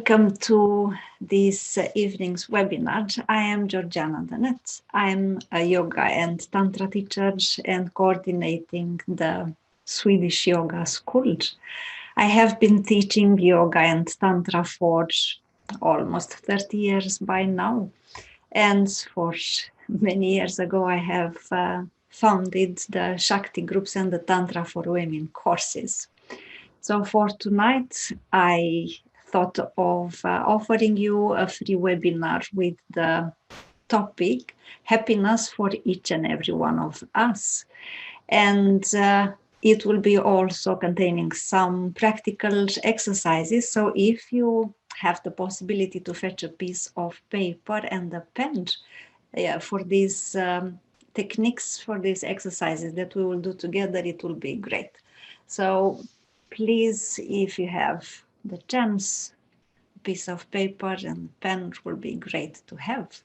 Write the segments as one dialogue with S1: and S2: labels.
S1: Welcome to this evening's webinar. I am Georgiana Danet. I'm a yoga and tantra teacher and coordinating the Swedish Yoga School. I have been teaching yoga and tantra for almost 30 years by now. And for many years ago, I have founded the Shakti groups and the Tantra for Women courses. So for tonight, I thought of offering you a free webinar with the topic happiness for each and every one of us. And it will be also containing some practical exercises. So if you have the possibility to fetch a piece of paper and a pen for these techniques, for these exercises that we will do together, it will be great. So please, if you have the chance, piece of paper and pen will be great to have.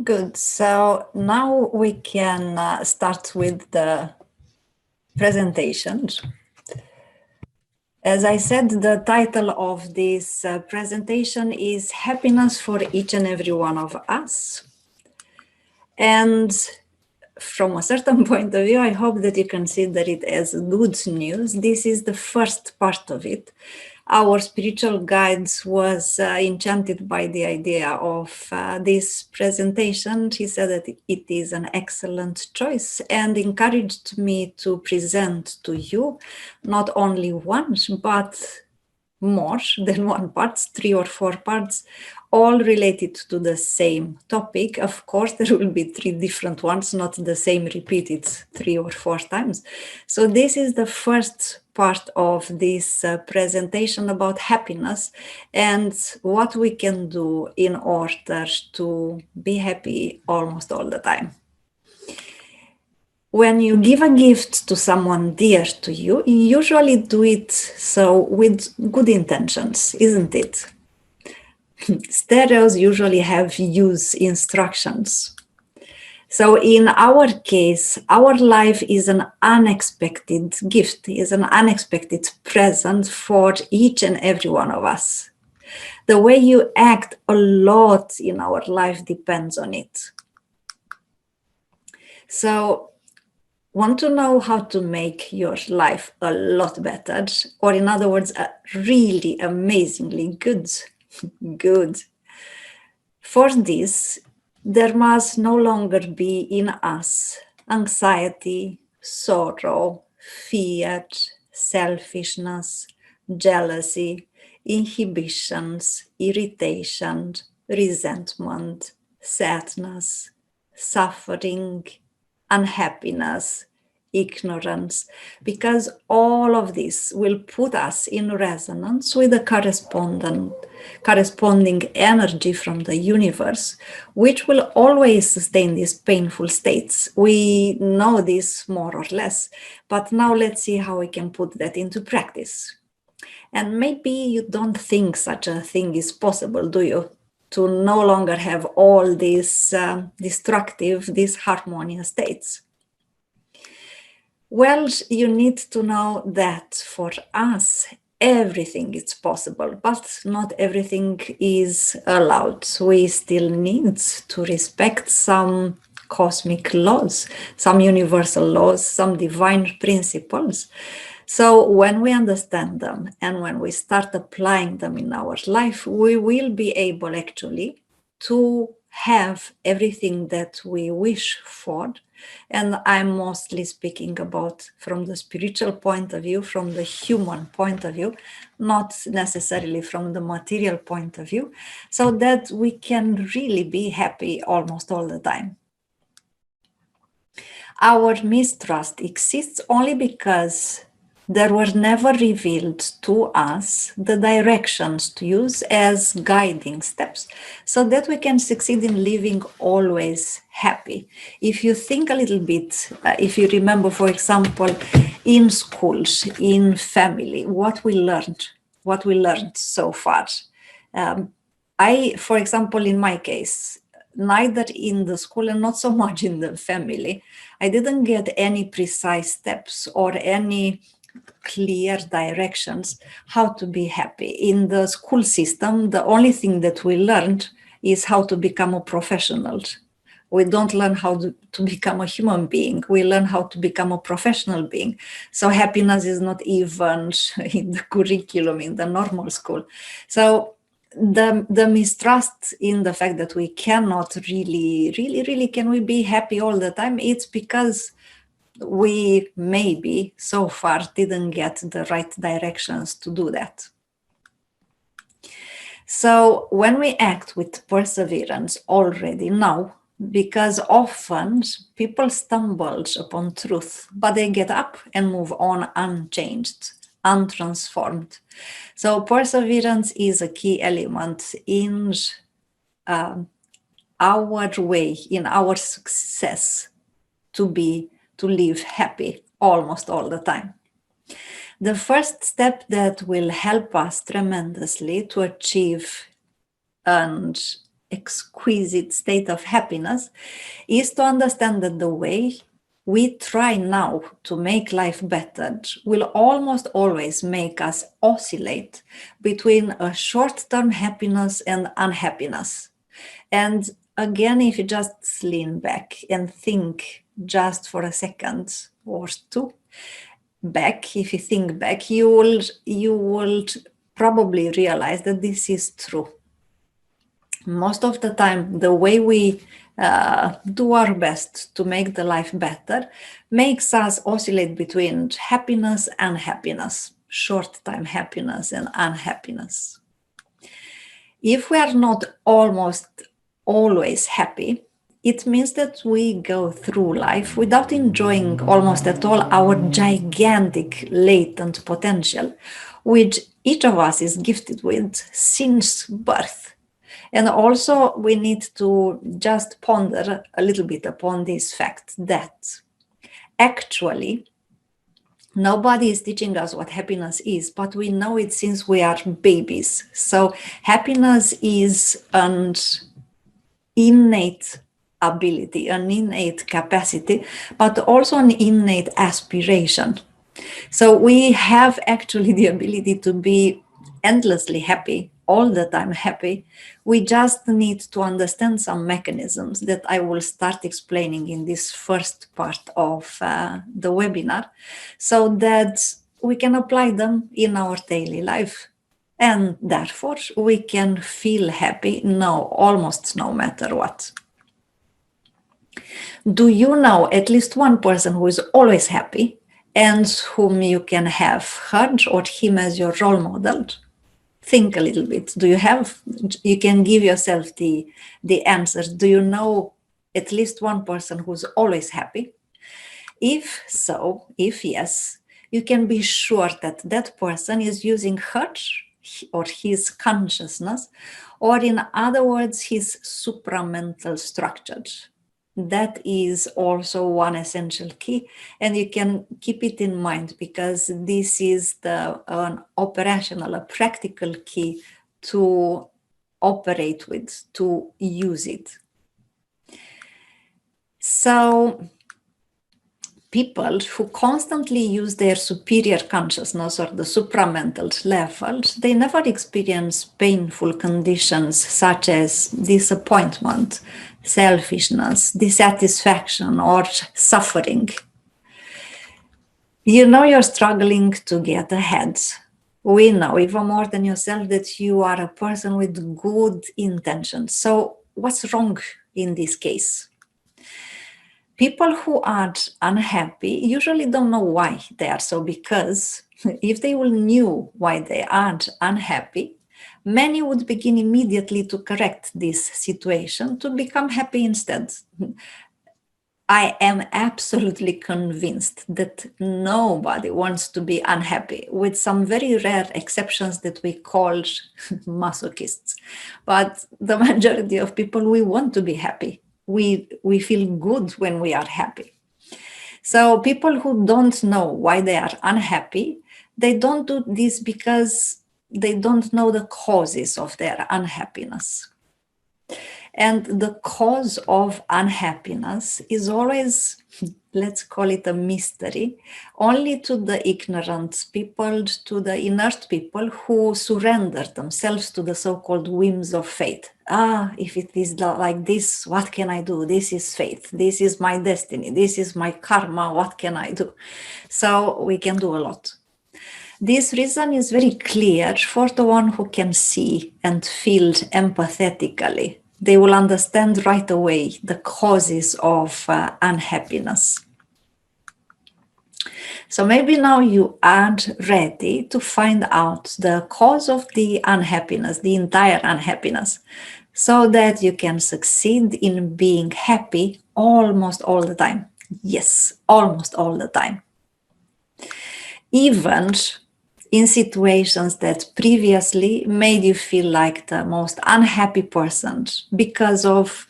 S1: Good. So now we can start with the presentation. As I said, the title of this presentation is Happiness for Each and Every One of Us. And from a certain point of view, I hope that you consider it as good news. This is the first part of it. Our spiritual guides was enchanted by the idea of this presentation. She said that it is an excellent choice and encouraged me to present to you not only once, but more than one part, 3 or 4 parts, all related to the same topic. Of course, there will be 3 different ones, not the same repeated 3 or 4 times. So this is the first part of this presentation about happiness and what we can do in order to be happy almost all the time. When you give a gift to someone dear to you, you usually do it so with good intentions, isn't it? Stereos usually have use instructions. So in our case, our life is an unexpected gift, is an unexpected present for each and every one of us. The way you act a lot in our life depends on it. So, want to know how to make your life a lot better, or in other words, really amazingly good. Good. For this, there must no longer be in us anxiety, sorrow, fear, selfishness, jealousy, inhibitions, irritation, resentment, sadness, suffering, unhappiness, ignorance, because all of this will put us in resonance with the corresponding energy from the universe, which will always sustain these painful states. We know this more or less, but now let's see how we can put that into practice. And maybe you don't think such a thing is possible, do you? To no longer have all these destructive, these harmonious states. Well, you need to know that for us, everything is possible, but not everything is allowed. We still need to respect some cosmic laws, some universal laws, some divine principles. So when we understand them and when we start applying them in our life, we will be able actually to have everything that we wish for. And I'm mostly speaking about from the spiritual point of view, from the human point of view, not necessarily from the material point of view, so that we can really be happy almost all the time. Our mistrust exists only because there were never revealed to us the directions to use as guiding steps so that we can succeed in living always happy. If you think a little bit, if you remember, for example, in schools, in family, what we learned so far. For example, in my case, neither in the school and not so much in the family, I didn't get any precise steps or any clear directions how to be happy. In the school system, the only thing that we learned is how to become a professional. We don't learn how to become a human being. We learn how to become a professional being. So happiness is not even in the curriculum in the normal school. So the mistrust in the fact that we cannot really can we be happy all the time, it's because we maybe so far didn't get the right directions to do that. So when we act with perseverance already now, because often people stumble upon truth, but they get up and move on unchanged, untransformed. So perseverance is a key element in our way, in our success to live happy almost all the time. The first step that will help us tremendously to achieve an exquisite state of happiness is to understand that the way we try now to make life better will almost always make us oscillate between a short-term happiness and unhappiness. And again, if you just lean back and think just for a second or two back, if you think back, you will probably realize that this is true. Most of the time, the way we do our best to make the life better makes us oscillate between happiness and unhappiness, short-time happiness and unhappiness. If we are not almost always happy, it means that we go through life without enjoying almost at all our gigantic latent potential, which each of us is gifted with since birth. And also we need to just ponder a little bit upon this fact that actually nobody is teaching us what happiness is, but we know it since we are babies. So happiness is an innate ability, an innate capacity, but also an innate aspiration. So we have actually the ability to be endlessly happy, all the time happy. We just need to understand some mechanisms that I will start explaining in this first part of the webinar, so that we can apply them in our daily life. And therefore, we can feel happy almost no matter what. Do you know at least one person who is always happy and whom you can have her or him as your role model? Think a little bit. You can give yourself the answers. Do you know at least one person who's always happy? If so, if yes, you can be sure that that person is using her or his consciousness, or in other words, his supramental structure. That is also one essential key, and you can keep it in mind because this is an operational, a practical key to operate with, to use it. So people who constantly use their superior consciousness or the supramental levels, they never experience painful conditions such as disappointment, selfishness, dissatisfaction, or suffering. You know you're struggling to get ahead. We know even more than yourself that you are a person with good intentions. So what's wrong in this case? People who are unhappy usually don't know why they are so, because if they will knew why they are unhappy, many would begin immediately to correct this situation to become happy instead. I am absolutely convinced that nobody wants to be unhappy, with some very rare exceptions that we call masochists. But the majority of people, we want to be happy. We feel good when we are happy. So people who don't know why they are unhappy, they don't do this because they don't know the causes of their unhappiness. And the cause of unhappiness is always, let's call it a mystery, only to the ignorant people, to the inert people who surrender themselves to the so-called whims of fate. If it is like this, what can I do? This is fate. This is my destiny. This is my karma. What can I do? So we can do a lot. This reason is very clear for the one who can see and feel empathetically. They will understand right away the causes of unhappiness. So maybe now you are ready to find out the cause of the unhappiness, the entire unhappiness, so that you can succeed in being happy almost all the time. Yes, almost all the time. Even in situations that previously made you feel like the most unhappy person because of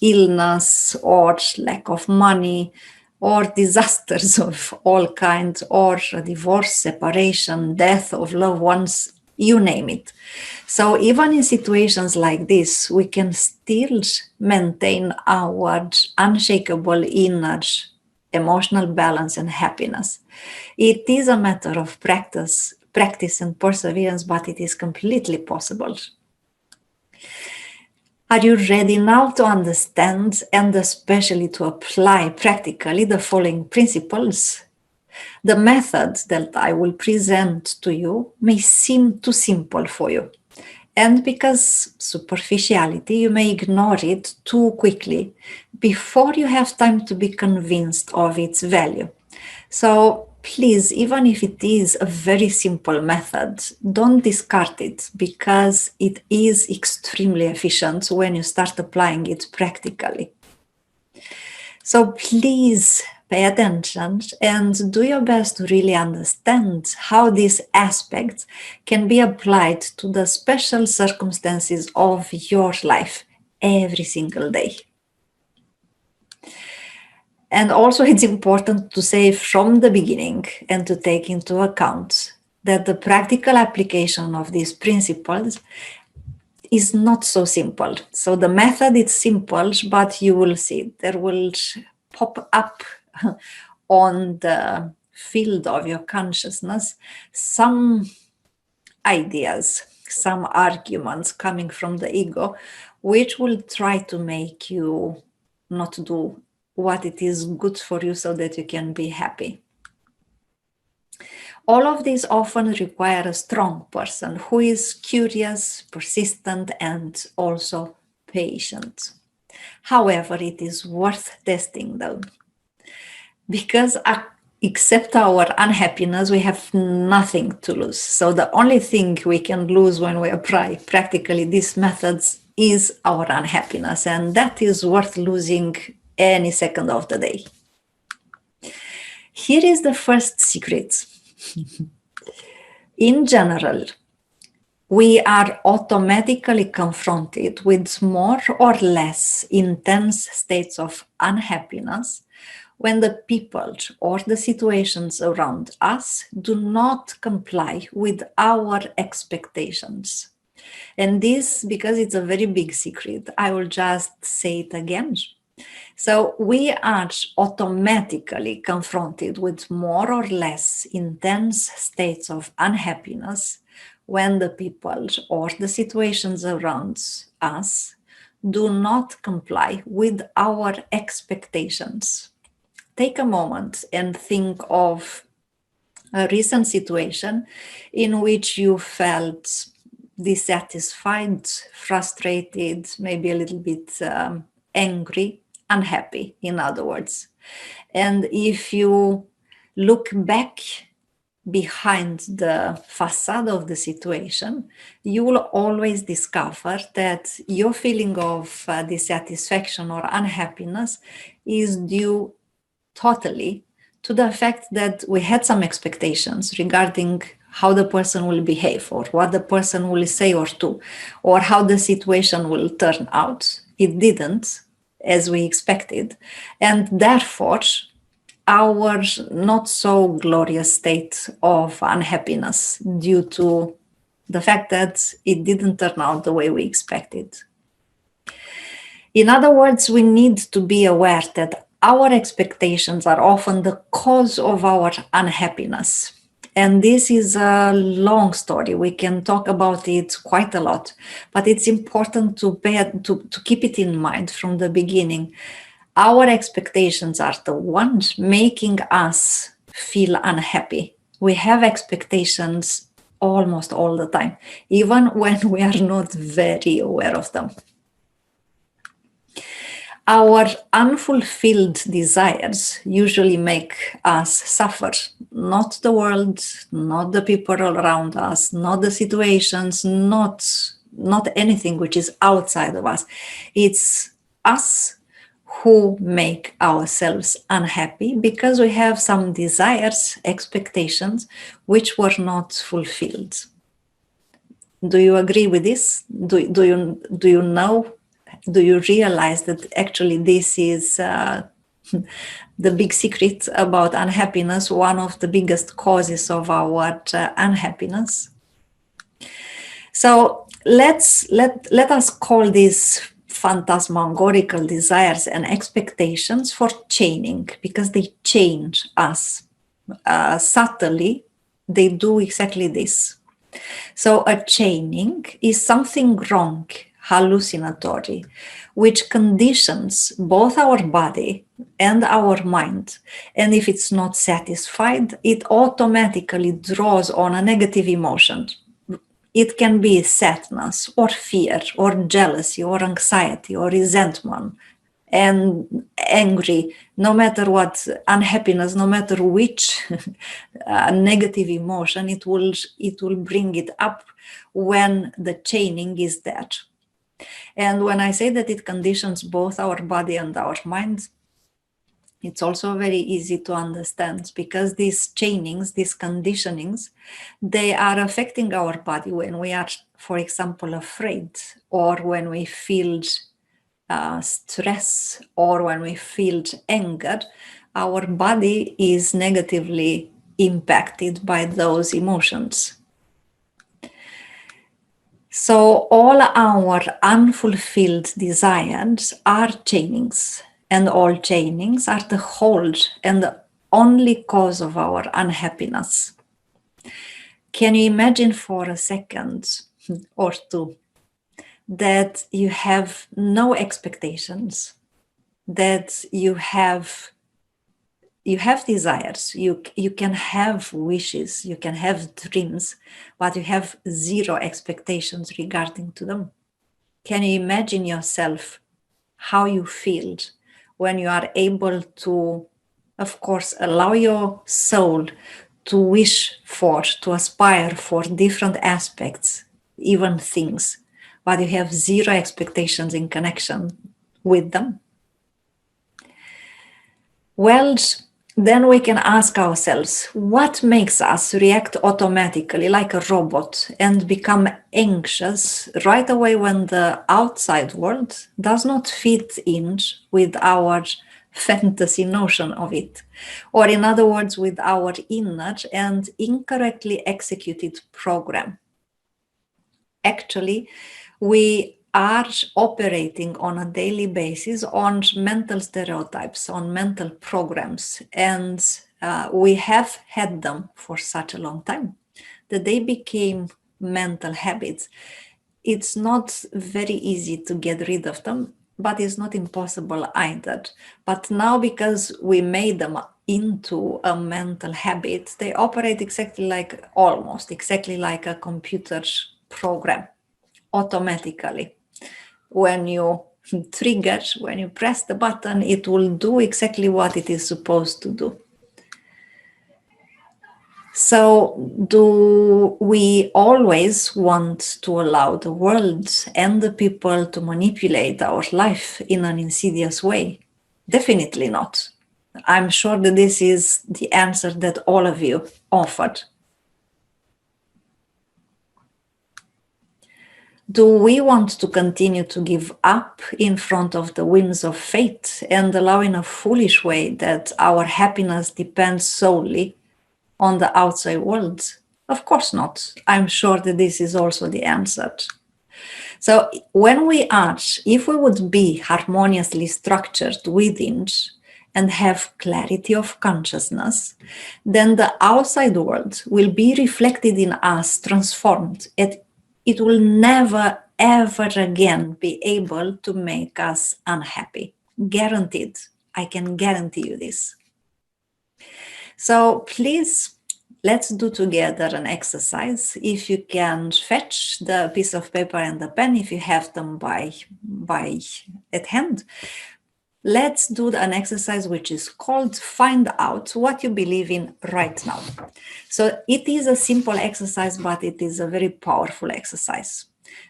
S1: illness or lack of money or disasters of all kinds, or divorce, separation, death of loved ones, you name it. So even in situations like this, we can still maintain our unshakable inner emotional balance and happiness. It is a matter of practice and perseverance, but it is completely possible. Are you ready now to understand and especially to apply practically the following principles? The method that I will present to you may seem too simple for you. And because superficiality, you may ignore it too quickly before you have time to be convinced of its value. So please, even if it is a very simple method, don't discard it, because it is extremely efficient when you start applying it practically. So please pay attention and do your best to really understand how these aspects can be applied to the special circumstances of your life every single day. And also, it's important to say from the beginning and to take into account that the practical application of these principles is not so simple. So the method is simple, but you will see there will pop up on the field of your consciousness some ideas, some arguments coming from the ego, which will try to make you not do what it is good for you so that you can be happy. All of these often require a strong person who is curious, persistent, and also patient. However, it is worth testing though, because except our unhappiness, we have nothing to lose. So the only thing we can lose when we apply practically these methods is our unhappiness, and that is worth losing any second of the day. Here is the first secret. In general, we are automatically confronted with more or less intense states of unhappiness when the people or the situations around us do not comply with our expectations. And this, because it's a very big secret, I will just say it again. So we are automatically confronted with more or less intense states of unhappiness when the people or the situations around us do not comply with our expectations. Take a moment and think of a recent situation in which you felt dissatisfied, frustrated, maybe a little bit angry, unhappy, in other words. And if you look back behind the facade of the situation, you will always discover that your feeling of dissatisfaction or unhappiness is due totally to the fact that we had some expectations regarding how the person will behave or what the person will say or do, or how the situation will turn out. It didn't, as we expected, and therefore our not so glorious state of unhappiness due to the fact that it didn't turn out the way we expected. In other words, we need to be aware that our expectations are often the cause of our unhappiness. And this is a long story. We can talk about it quite a lot, but it's important to keep it in mind from the beginning. Our expectations are the ones making us feel unhappy. We have expectations almost all the time, even when we are not very aware of them. Our unfulfilled desires usually make us suffer, not the world, not the people around us, not the situations, not anything which is outside of us. It's us who make ourselves unhappy because we have some desires, expectations, which were not fulfilled. Do you agree with this? Do you know? Do you realize that actually this is the big secret about unhappiness, one of the biggest causes of our unhappiness? So let us call these phantasmagorical desires and expectations for chaining, because they change us subtly. They do exactly this. So a chaining is something wrong, hallucinatory, which conditions both our body and our mind. And if it's not satisfied, it automatically draws on a negative emotion. It can be sadness or fear or jealousy or anxiety or resentment and angry, no matter what, unhappiness, no matter which negative emotion, it will bring it up when the chaining is there. And when I say that it conditions both our body and our mind, it's also very easy to understand, because these chainings, these conditionings, they are affecting our body when we are, for example, afraid, or when we feel stress, or when we feel anger. Our body is negatively impacted by those emotions. So all our unfulfilled desires are chainings, and all chainings are the hold and the only cause of our unhappiness. Can you imagine for a second or two that you have no expectations, that you have desires, you can have wishes, you can have dreams, but you have zero expectations regarding to them? Can you imagine yourself how you feel when you are able to, of course, allow your soul to wish for, to aspire for different aspects, even things, but you have zero expectations in connection with them? Well, then we can ask ourselves, what makes us react automatically like a robot and become anxious right away when the outside world does not fit in with our fantasy notion of it? Or in other words, with our inner and incorrectly executed program. Actually, we are operating on a daily basis on mental stereotypes, on mental programs, and we have had them for such a long time that they became mental habits. It's not very easy to get rid of them, but it's not impossible either. But now, because we made them into a mental habit, they operate almost exactly like a computer program, automatically. When you trigger, when you press the button, it will do exactly what it is supposed to do. So, do we always want to allow the world and the people to manipulate our life in an insidious way? Definitely not. I'm sure that this is the answer that all of you offered. Do we want to continue to give up in front of the winds of fate and allow in a foolish way that our happiness depends solely on the outside world? Of course not. I'm sure that this is also the answer. So when we are, if we would be harmoniously structured within and have clarity of consciousness, then the outside world will be reflected in us, transformed. It will never, ever again be able to make us unhappy. Guaranteed. I can guarantee you this. So please, let's do together an exercise. If you can fetch the piece of paper and the pen, if you have them by at hand, let's do an exercise which is called Find Out What You Believe in Right Now. So it is a simple exercise, but it is a very powerful exercise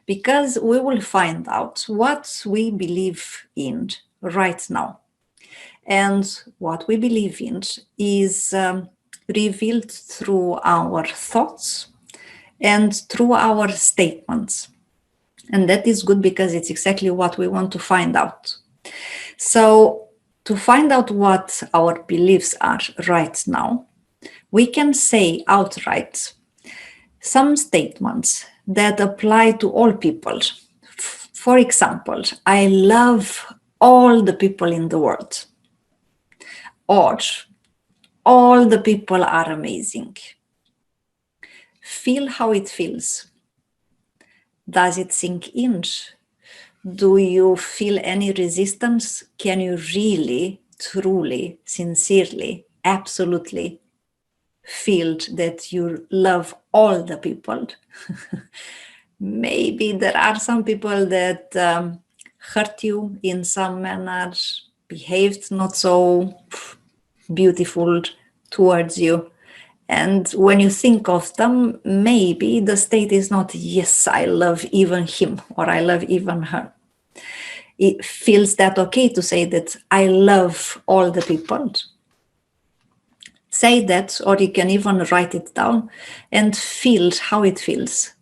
S1: because we will find out what we believe in right now. And what we believe in is revealed through our thoughts and through our statements. And that is good because it's exactly what we want to find out. So to find out what our beliefs are right now, we can say outright some statements that apply to all people. For example, I love all the people in the world. Or all the people are amazing. Feel how it feels. Does it sink in? Do you feel any resistance? Can you really, truly, sincerely, absolutely feel that you love all the people? Maybe there are some people that hurt you in some manner, behaved not so beautiful towards you. And when you think of them, maybe the state is not, yes, I love even him or I love even her. It feels that okay to say that I love all the people. Say that, or you can even write it down and feel how it feels.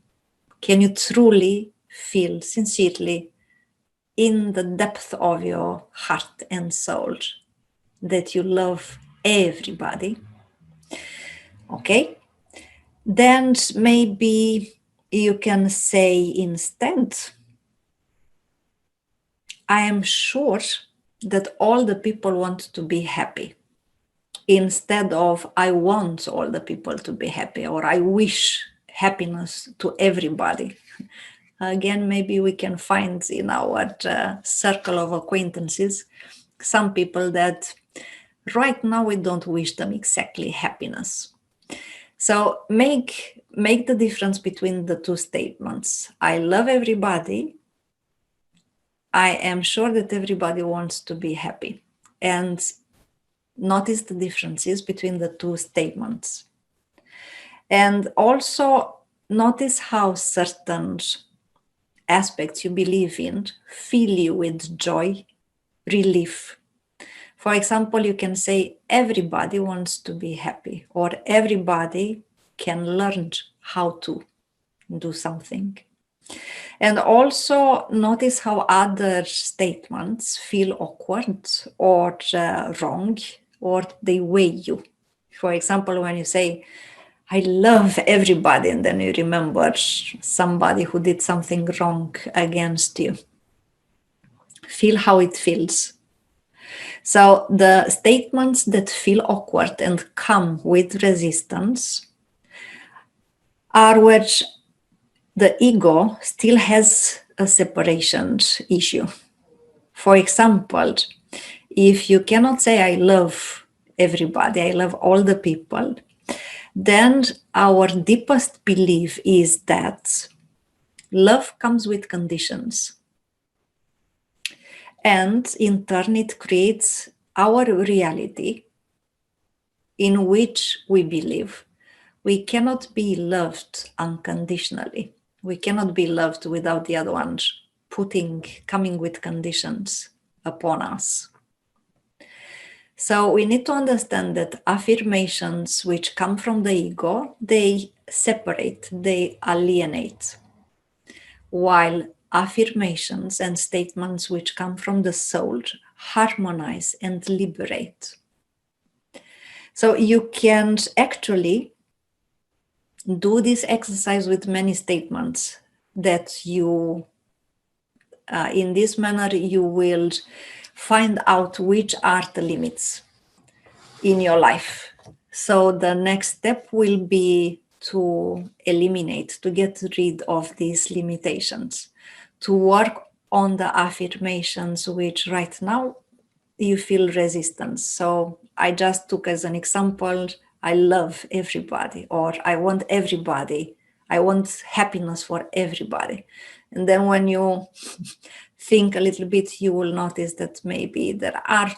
S1: Can you truly feel sincerely in the depth of your heart and soul that you love everybody? Okay, then maybe you can say instead, I am sure that all the people want to be happy, instead of I want all the people to be happy or I wish happiness to everybody. Again, maybe we can find in our circle of acquaintances some people that right now we don't wish them exactly happiness. So make the difference between the two statements. I love everybody. I am sure that everybody wants to be happy. And notice the differences between the two statements. And also notice how certain aspects you believe in fill you with joy, relief. For example, you can say everybody wants to be happy, or everybody can learn how to do something. And also notice how other statements feel awkward or wrong, or they weigh you. For example, when you say, I love everybody, and then you remember somebody who did something wrong against you. Feel how it feels. So the statements that feel awkward and come with resistance are where the ego still has a separation issue. For example, if you cannot say, I love everybody, I love all the people, then our deepest belief is that love comes with conditions. And in turn, it creates our reality in which we believe we cannot be loved unconditionally. We cannot be loved without the other one coming with conditions upon us. So we need to understand that affirmations which come from the ego, they separate, they alienate, while affirmations and statements which come from the soul harmonize and liberate. So you can actually do this exercise with many statements. that you, in this manner, you will find out which are the limits in your life. So the next step will be to eliminate, to get rid of these limitations, to work on the affirmations which right now you feel resistance. So I just took as an example, I love everybody, or I want everybody. I want happiness for everybody. And then when you think a little bit, you will notice that maybe there are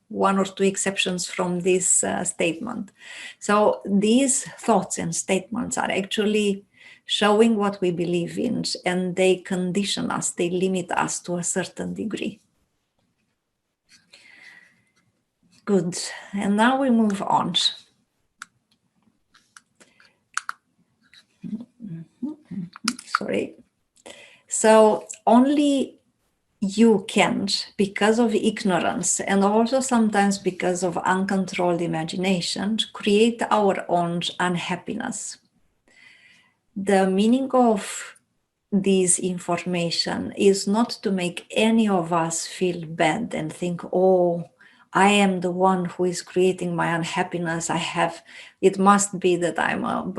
S1: one or two exceptions from this statement. So these thoughts and statements are actually showing what we believe in, and they condition us, they limit us to a certain degree. Good. And now we move on. Sorry. So only you can, because of ignorance and also sometimes because of uncontrolled imagination, create our own unhappiness. The meaning of this information is not to make any of us feel bad and think, oh, I am the one who is creating my unhappiness. It must be that I'm a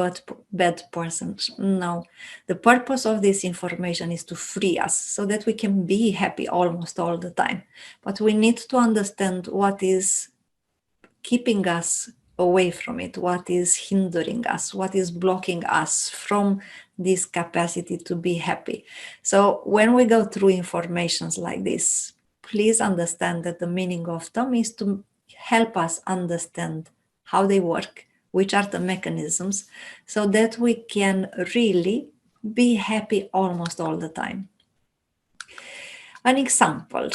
S1: bad person. No, the purpose of this information is to free us so that we can be happy almost all the time. But we need to understand what is keeping us away from it, what is hindering us, what is blocking us from this capacity to be happy. So when we go through informations like this, please understand that the meaning of them is to help us understand how they work, which are the mechanisms, so that we can really be happy almost all the time. An example.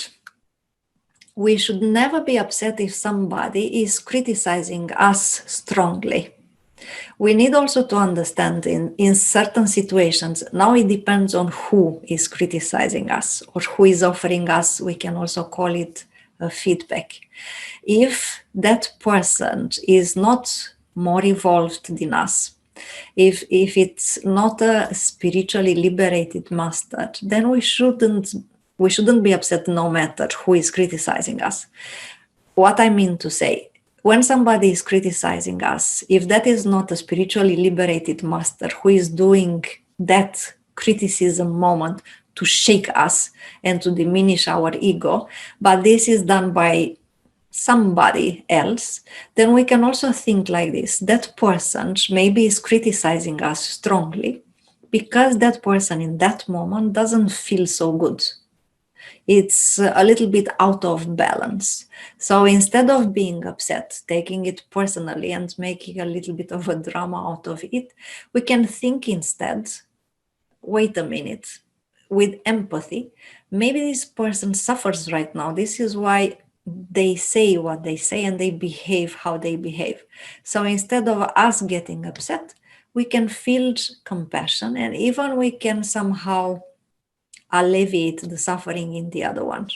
S1: We should never be upset if somebody is criticizing us strongly. We need also to understand in certain situations, now it depends on who is criticizing us or who is offering us, we can also call it a feedback. If that person is not more evolved than us, if it's not a spiritually liberated master, then we shouldn't be upset no matter who is criticizing us. What I mean to say, when somebody is criticizing us, if that is not a spiritually liberated master who is doing that criticism moment to shake us and to diminish our ego, but this is done by somebody else, then we can also think like this. That person maybe is criticizing us strongly because that person in that moment doesn't feel so good. It's a little bit out of balance. So instead of being upset, taking it personally and making a little bit of a drama out of it, we can think instead, wait a minute, with empathy, maybe this person suffers right now. This is why they say what they say and they behave how they behave. So instead of us getting upset, we can feel compassion, and even we can somehow alleviate the suffering in the other one.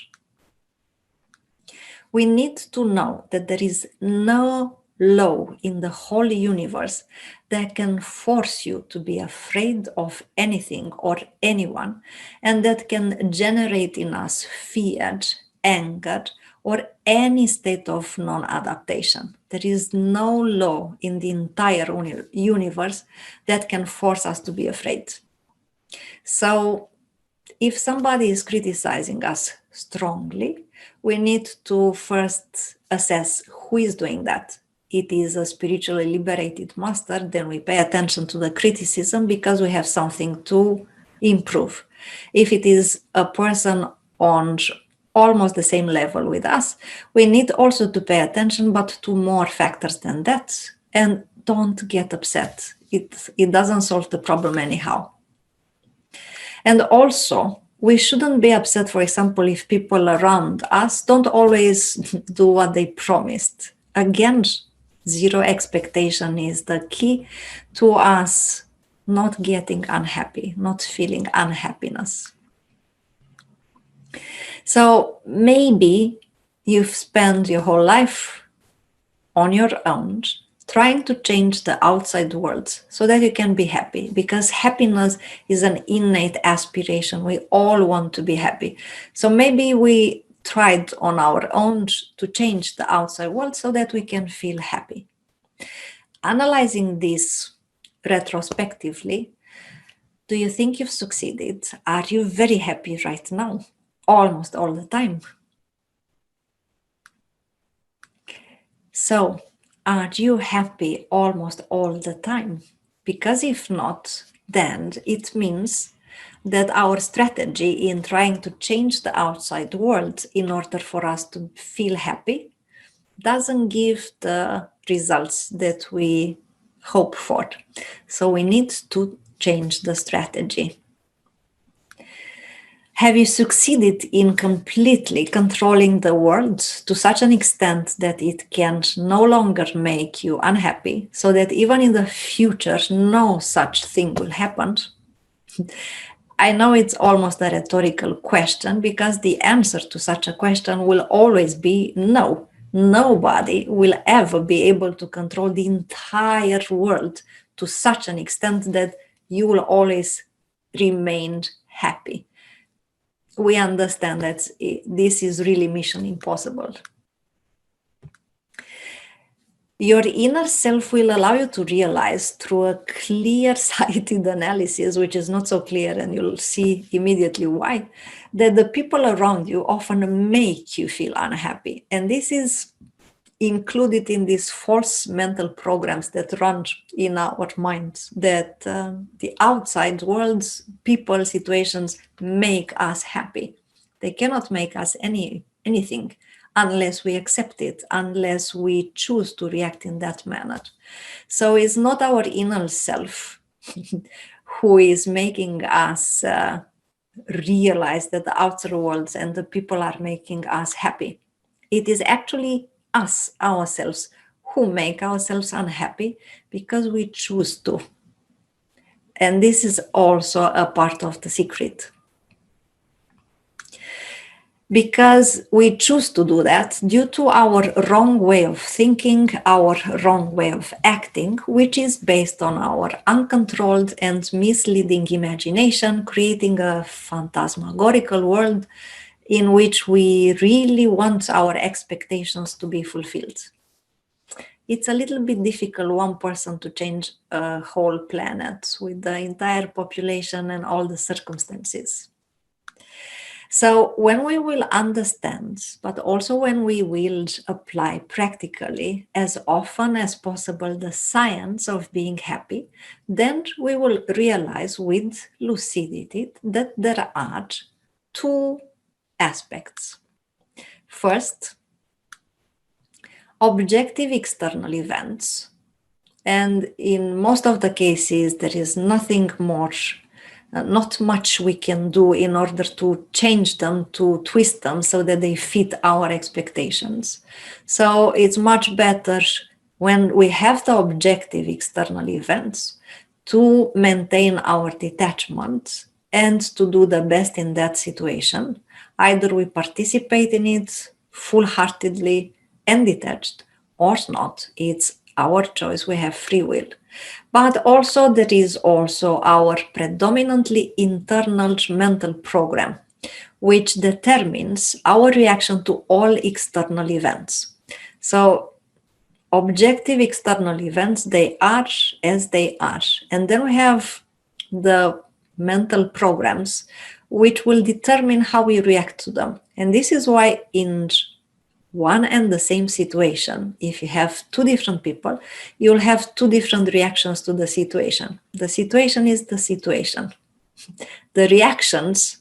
S1: We need to know that there is no law in the whole universe that can force you to be afraid of anything or anyone, and that can generate in us fear, anger, or any state of non-adaptation. There is no law in the entire universe that can force us to be afraid. So if somebody is criticizing us strongly, we need to first assess who is doing that. It is a spiritually liberated master, then we pay attention to the criticism because we have something to improve. If it is a person on almost the same level with us, we need also to pay attention, but to more factors than that, and don't get upset. It doesn't solve the problem anyhow. And also, we shouldn't be upset, for example, if people around us don't always do what they promised. Again, zero expectation is the key to us not getting unhappy, not feeling unhappiness. So maybe you've spent your whole life on your own trying to change the outside world so that you can be happy, because happiness is an innate aspiration. We all want to be happy. So maybe we tried on our own to change the outside world so that we can feel happy. Analyzing this retrospectively, do you think you've succeeded? Are you very happy right now? Almost all the time. So, are you happy almost all the time? Because if not, then it means that our strategy in trying to change the outside world in order for us to feel happy doesn't give the results that we hope for. So we need to change the strategy. Have you succeeded in completely controlling the world to such an extent that it can no longer make you unhappy, so that even in the future no such thing will happen? I know it's almost a rhetorical question, because the answer to such a question will always be no. Nobody will ever be able to control the entire world to such an extent that you will always remain happy. We understand that this is really mission impossible. Your inner self will allow you to realize through a clear-sighted analysis, which is not so clear, and you'll see immediately why, that the people around you often make you feel unhappy. And this is included in these false mental programs that run in our minds, that the outside world's people, situations make us happy. They cannot make us anything unless we accept it, unless we choose to react in that manner. So it's not our inner self who is making us realize that the outer world and the people are making us happy. It is actually us, ourselves, who make ourselves unhappy because we choose to. And this is also a part of the secret. Because we choose to do that due to our wrong way of thinking, our wrong way of acting, which is based on our uncontrolled and misleading imagination, creating a phantasmagorical world in which we really want our expectations to be fulfilled. It's a little bit difficult, one person to change a whole planet with the entire population and all the circumstances. So when we will understand, but also when we will apply practically as often as possible the science of being happy, then we will realize with lucidity that there are two aspects. First, objective external events. And in most of the cases, there is nothing more, not much we can do in order to change them, to twist them so that they fit our expectations. So it's much better when we have the objective external events to maintain our detachment and to do the best in that situation. Either we participate in it full-heartedly and detached, or not. It's our choice. We have free will. But also there is also our predominantly internal mental program, which determines our reaction to all external events. So objective external events, they are as they are. And then we have the mental programs which will determine how we react to them. And this is why in one and the same situation, if you have two different people, you'll have two different reactions to the situation. The situation is the situation. The reactions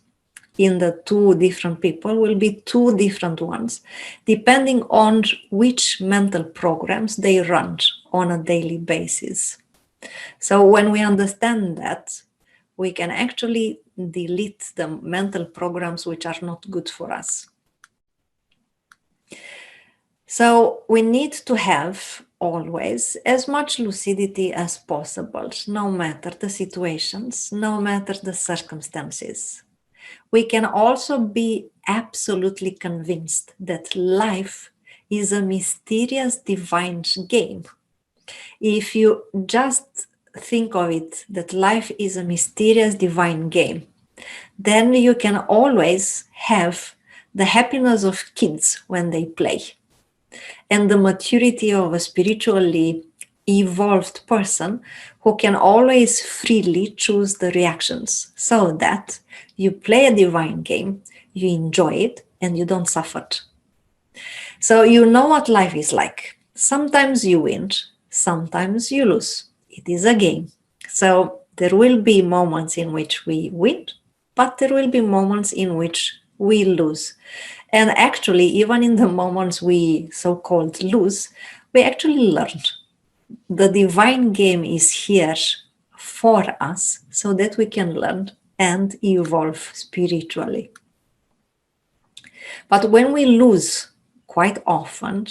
S1: in the two different people will be two different ones, depending on which mental programs they run on a daily basis. So when we understand that, we can actually delete the mental programs which are not good for us. So we need to have always as much lucidity as possible, no matter the situations, no matter the circumstances. We can also be absolutely convinced that life is a mysterious divine game. If you just think of it that life is a mysterious divine game, then you can always have the happiness of kids when they play and the maturity of a spiritually evolved person who can always freely choose the reactions so that you play a divine game, you enjoy it, and you don't suffer. So you know what life is like. Sometimes you win, sometimes you lose. It is a game. So there will be moments in which we win, but there will be moments in which we lose. And actually, even in the moments we so-called lose, we actually learned. The divine game is here for us so that we can learn and evolve spiritually. But when we lose quite often,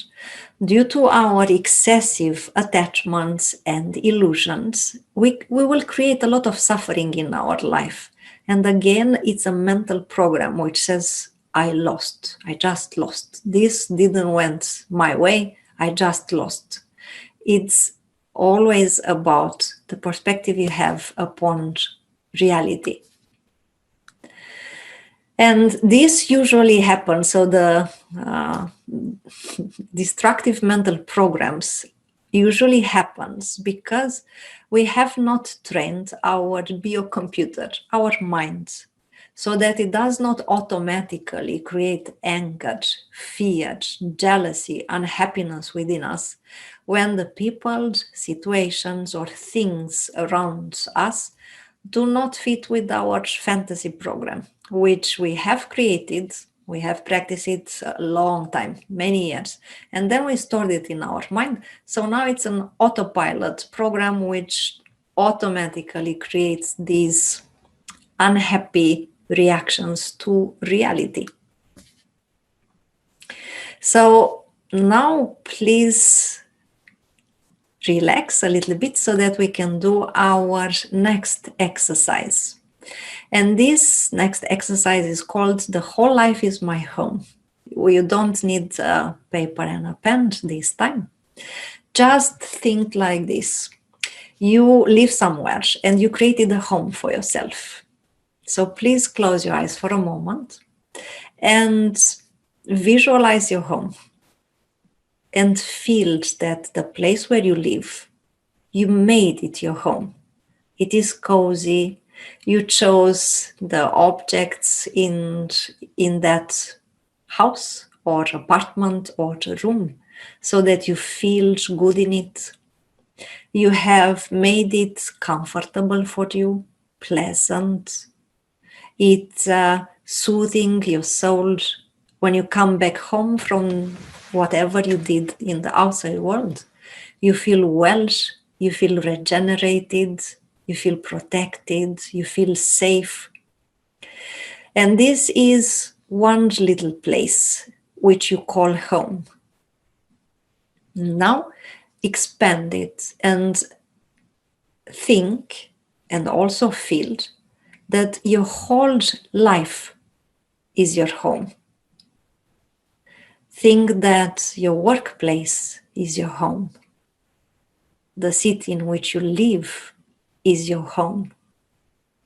S1: due to our excessive attachments and illusions, we will create a lot of suffering in our life. And again, it's a mental program which says, I lost, I just lost. This didn't went my way, I just lost. It's always about the perspective you have upon reality. And this usually happens, so the destructive mental programs usually happens because we have not trained our biocomputer, our mind, so that it does not automatically create anger, fear, jealousy, unhappiness within us when the people, situations, or things around us do not fit with our fantasy program, which we have created. We have practiced it a long time, many years, and then we stored it in our mind. So now it's an autopilot program which automatically creates these unhappy reactions to reality. So now please relax a little bit so that we can do our next exercise. And this next exercise is called The Whole Life is My Home. You don't need a paper and a pen this time. Just think like this. You live somewhere and you created a home for yourself. So please close your eyes for a moment and visualize your home and feel that the place where you live, you made it your home. It is cozy. You chose the objects in that house or apartment or room so that you feel good in it. You have made it comfortable for you, pleasant. It's soothing your soul when you come back home from whatever you did in the outside world. You feel well, you feel regenerated, you feel protected, you feel safe. And this is one little place which you call home. Now expand it and think and also feel that your whole life is your home. Think that your workplace is your home. The city in which you live is your home.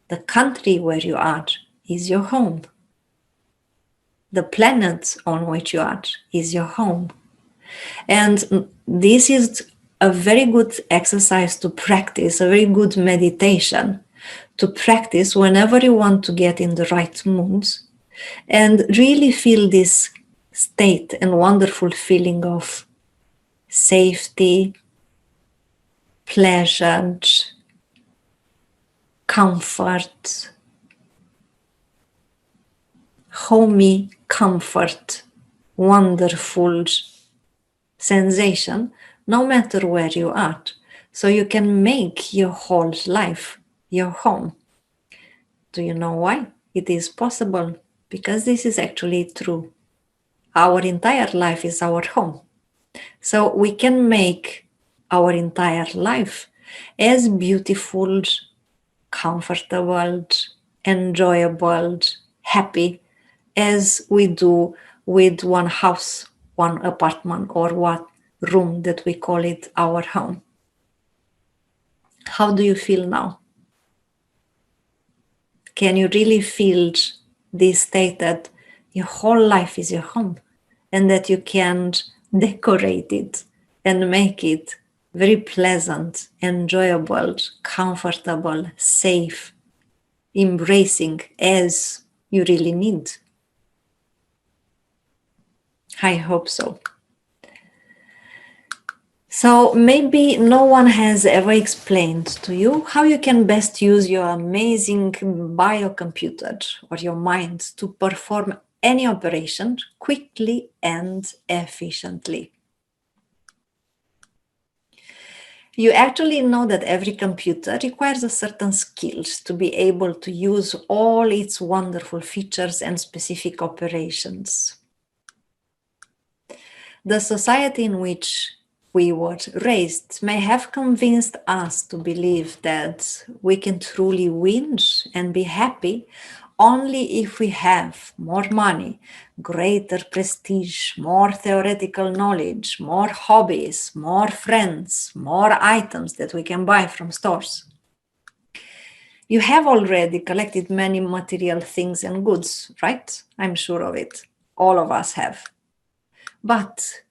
S1: The country where you are is your home. The planet on which you are is your home. And this is a very good exercise to practice, a very good meditation to practice whenever you want to get in the right mood and really feel this state and wonderful feeling of safety, pleasure, comfort, homey comfort, wonderful sensation, no matter where you are. So you can make your whole life your home. Do you know why? It is possible because this is actually true. Our entire life is our home. So we can make our entire life as beautiful, comfortable, enjoyable, happy as we do with one house, one apartment, or one room that we call it our home. How do you feel now? Can you really feel this state that your whole life is your home and that you can decorate it and make it very pleasant, enjoyable, comfortable, safe, embracing as you really need? I hope so. So maybe no one has ever explained to you how you can best use your amazing biocomputer or your mind to perform any operation quickly and efficiently. You actually know that every computer requires a certain skills to be able to use all its wonderful features and specific operations. The society in which we were raised may have convinced us to believe that we can truly win and be happy only if we have more money, greater prestige, more theoretical knowledge, more hobbies, more friends, more items that we can buy from stores. You have already collected many material things and goods, right? I'm sure of it. All of us have. But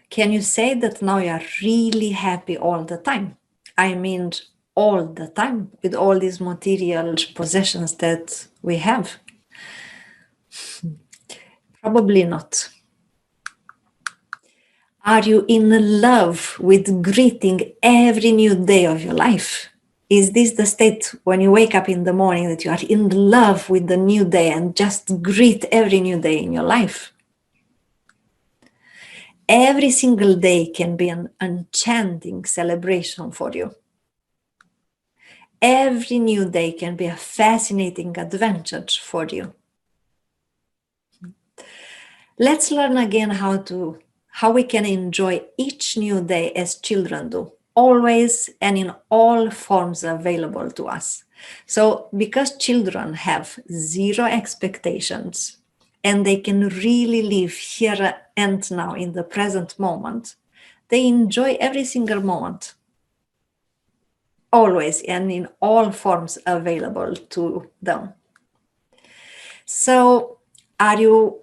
S1: can you say that now you are really happy all the time? I mean, all the time with all these material possessions that we have? Probably not. Are you in love with greeting every new day of your life? Is this the state when you wake up in the morning that you are in love with the new day and just greet every new day in your life? Every single day can be an enchanting celebration for you. Every new day can be a fascinating adventure for you. Let's learn again how we can enjoy each new day as children do, always and in all forms available to us. So because children have zero expectations and they can really live here and now in the present moment, they enjoy every single moment, always and in all forms available to them. So are you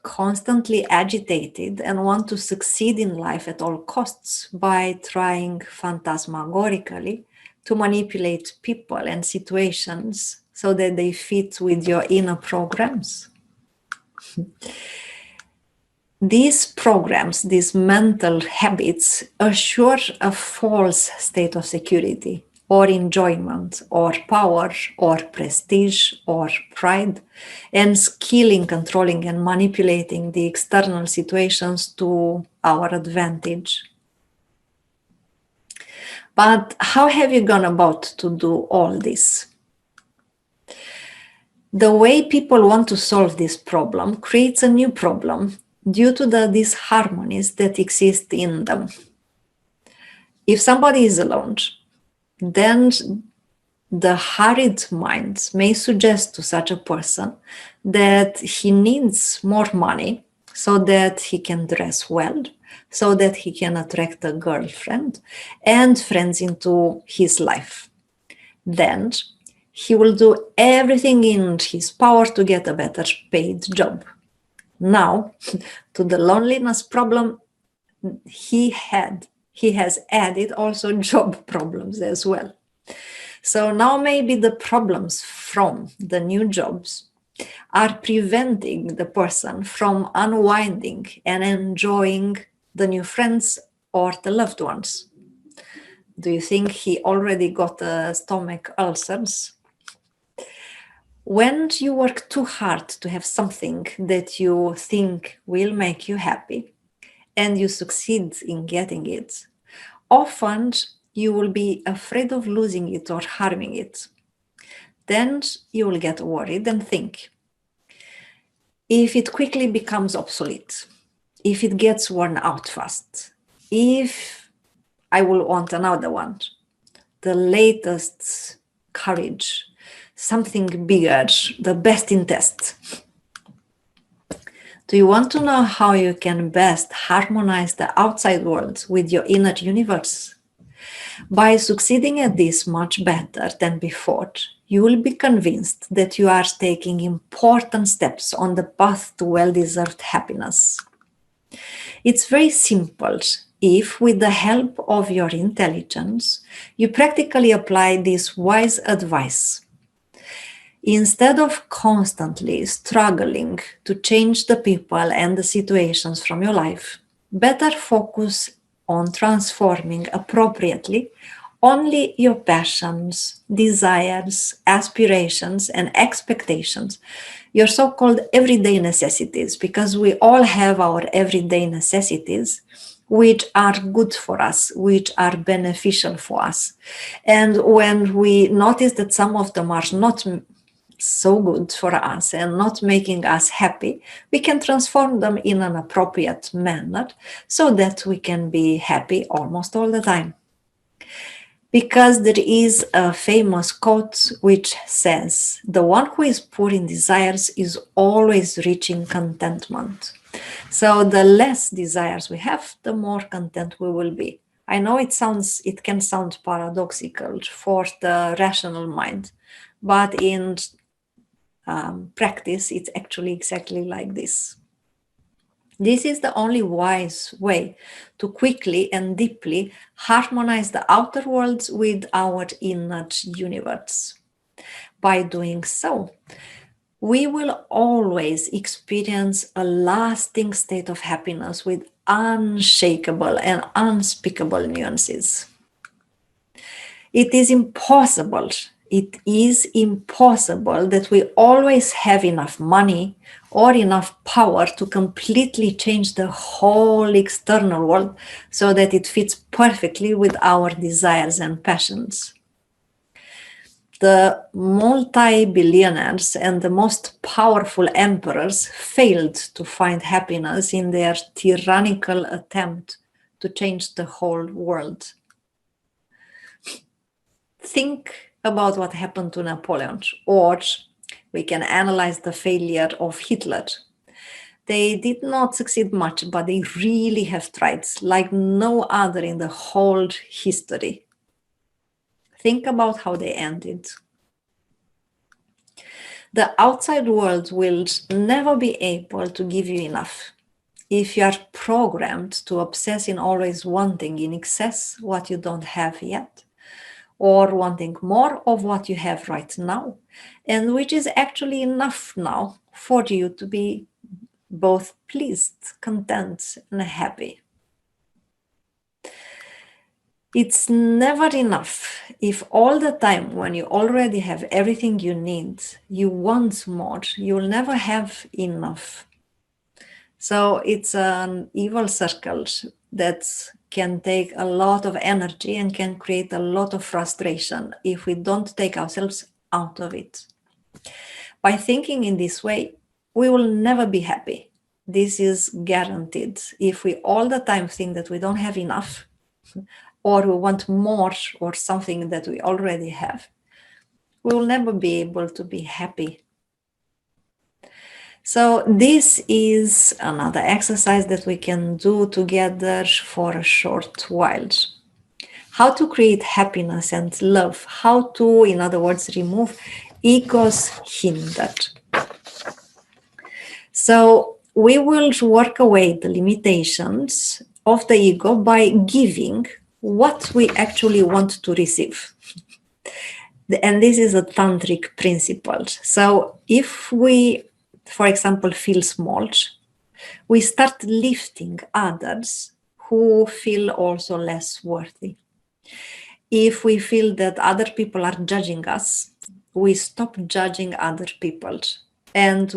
S1: constantly agitated and want to succeed in life at all costs by trying phantasmagorically to manipulate people and situations so that they fit with your inner programs? These programs, these mental habits, assure a false state of security or enjoyment or power or prestige or pride and skill in controlling and manipulating the external situations to our advantage. But how have you gone about to do all this? The way people want to solve this problem creates a new problem due to the disharmonies that exist in them. If somebody is alone, then the hurried mind may suggest to such a person that he needs more money so that he can dress well, so that he can attract a girlfriend and friends into his life. Then he will do everything in his power to get a better paid job. Now, to the loneliness problem, he has added also job problems as well. So now maybe the problems from the new jobs are preventing the person from unwinding and enjoying the new friends or the loved ones. Do you think he already got stomach ulcers? When you work too hard to have something that you think will make you happy and you succeed in getting it, often you will be afraid of losing it or harming it. Then you will get worried and think, if it quickly becomes obsolete, if it gets worn out fast, if I will want another one, the latest courage, something bigger, the best in test. Do you want to know how you can best harmonize the outside world with your inner universe? By succeeding at this much better than before, you will be convinced that you are taking important steps on the path to well-deserved happiness. It's very simple if, with the help of your intelligence, you practically apply this wise advice. Instead of constantly struggling to change the people and the situations from your life, better focus on transforming appropriately only your passions, desires, aspirations, and expectations, your so called everyday necessities, because we all have our everyday necessities which are good for us, which are beneficial for us. And when we notice that some of them are not so good for us and not making us happy, we can transform them in an appropriate manner so that we can be happy almost all the time. Because there is a famous quote which says, "The one who is poor in desires is always reaching contentment." So the less desires we have, the more content we will be. I know it can sound paradoxical for the rational mind, but in practice, it's actually exactly like this. This is the only wise way to quickly and deeply harmonize the outer worlds with our inner universe. By doing so, we will always experience a lasting state of happiness with unshakable and unspeakable nuances. It is impossible that we always have enough money or enough power to completely change the whole external world so that it fits perfectly with our desires and passions. The multi-billionaires and the most powerful emperors failed to find happiness in their tyrannical attempt to change the whole world. Think about what happened to Napoleon, or we can analyze the failure of Hitler. They did not succeed much, but they really have tried, like no other in the whole history. Think about how they ended. The outside world will never be able to give you enough. If you are programmed to obsess in always wanting in excess what you don't have yet, or wanting more of what you have right now, and which is actually enough now for you to be both pleased, content, and happy. It's never enough if all the time when you already have everything you need, you want more, you'll never have enough. So it's an evil circle that can take a lot of energy and can create a lot of frustration if we don't take ourselves out of it. By thinking in this way, we will never be happy. This is guaranteed. If we all the time think that we don't have enough, or we want more or something that we already have, we will never be able to be happy. So this is another exercise that we can do together for a short while. How to create happiness and love. How to, in other words, remove ego's hinder. So we will work away the limitations of the ego by giving what we actually want to receive. And this is a tantric principle. So if we, for example, feel small, we start lifting others who feel also less worthy. If we feel that other people are judging us, we stop judging other people, and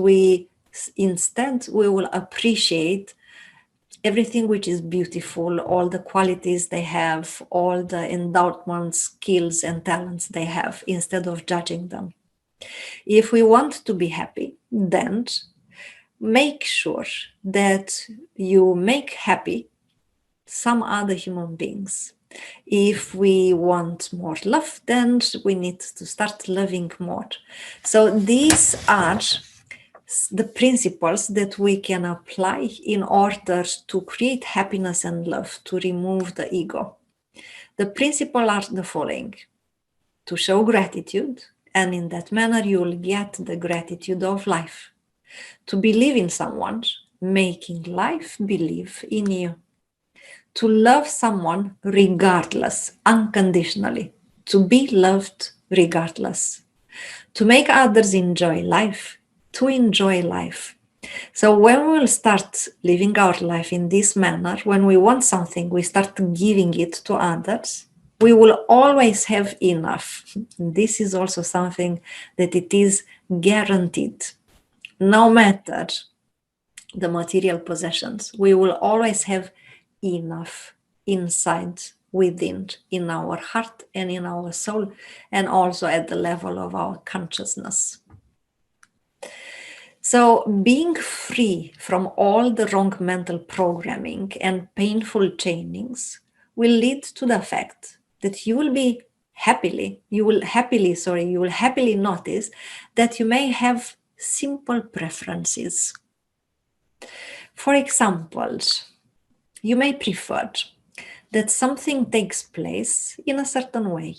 S1: instead we will appreciate everything which is beautiful, all the qualities they have, all the endowments, skills, and talents they have, instead of judging them. If we want to be happy, then make sure that you make happy some other human beings. If we want more love, then we need to start loving more. So these are the principles that we can apply in order to create happiness and love, to remove the ego. The principles are the following: to show gratitude, and in that manner you will get the gratitude of life. To believe in someone, making life believe in you. To love someone regardless, unconditionally. To be loved regardless. To make others enjoy life. To enjoy life. So when we will start living our life in this manner, when we want something, we start giving it to others, we will always have enough. This is also something that it is guaranteed. No matter the material possessions, we will always have enough inside, within, in our heart and in our soul, and also at the level of our consciousness. So being free from all the wrong mental programming and painful chainings will lead to the fact that you will happily notice that you may have simple preferences. For example, you may prefer that something takes place in a certain way,